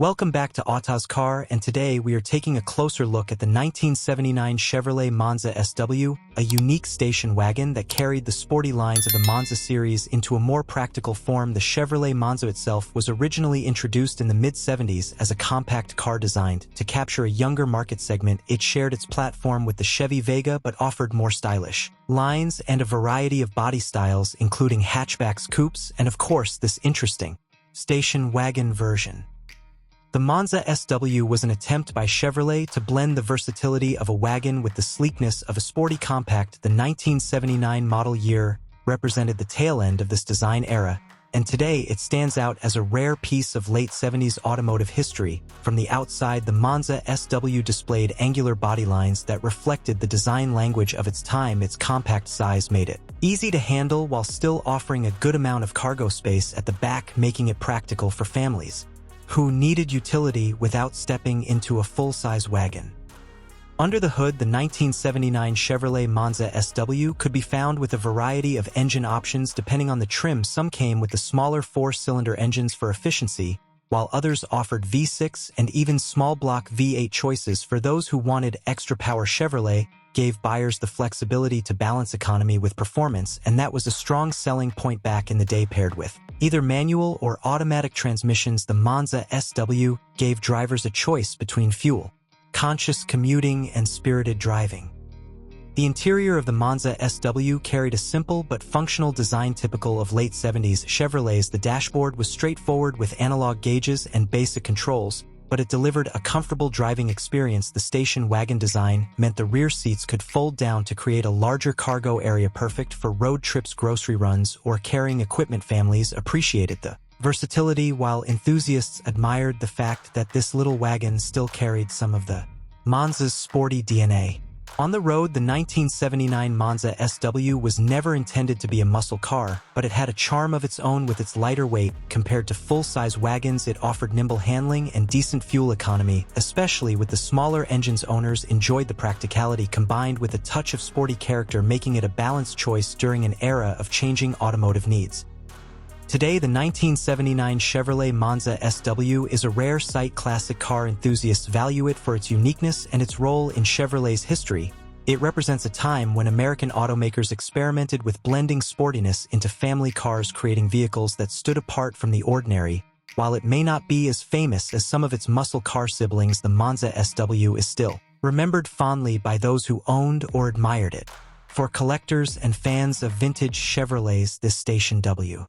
Welcome back to Auto's Car, and today we are taking a closer look at the 1979 Chevrolet Monza SW, a unique station wagon that carried the sporty lines of the Monza series into a more practical form. The Chevrolet Monza itself was originally introduced in the mid-70s as a compact car designed to capture a younger market segment. It shared its platform with the Chevy Vega but offered more stylish lines and a variety of body styles, including hatchbacks, coupes, and of course this interesting station wagon version. The Monza SW was an attempt by Chevrolet to blend the versatility of a wagon with the sleekness of a sporty compact. The 1979 model year represented the tail end of this design era, and today it stands out as a rare piece of late 70s automotive history. From the outside, the Monza SW displayed angular body lines that reflected the design language of its time. Its compact size made it easy to handle while still offering a good amount of cargo space at the back, making it practical for families who needed utility without stepping into a full-size wagon. Under the hood, the 1979 Chevrolet Monza SW could be found with a variety of engine options depending on the trim. Some came with the smaller four-cylinder engines for efficiency, while others offered V6 and even small-block V8 choices for those who wanted extra power. Chevrolet gave buyers the flexibility to balance economy with performance, and that was a strong selling point back in the day. Paired with either manual or automatic transmissions, the Monza SW gave drivers a choice between fuel-conscious commuting and spirited driving. The interior of the Monza SW carried a simple but functional design typical of late 70s Chevrolets. The dashboard was straightforward with analog gauges and basic controls, but it delivered a comfortable driving experience. The station wagon design meant the rear seats could fold down to create a larger cargo area, perfect for road trips, grocery runs, or carrying equipment. Families appreciated the versatility, while enthusiasts admired the fact that this little wagon still carried some of the Monza's sporty DNA. On the road, the 1979 Monza SW was never intended to be a muscle car, but it had a charm of its own. With its lighter weight compared to full-size wagons, it offered nimble handling and decent fuel economy, especially with the smaller engines. Owners enjoyed the practicality combined with a touch of sporty character, making it a balanced choice during an era of changing automotive needs. Today, the 1979 Chevrolet Monza SW is a rare sight. Classic car enthusiasts value it for its uniqueness and its role in Chevrolet's history. It represents a time when American automakers experimented with blending sportiness into family cars, creating vehicles that stood apart from the ordinary. While it may not be as famous as some of its muscle car siblings, the Monza SW is still remembered fondly by those who owned or admired it. For collectors and fans of vintage Chevrolets, this Station W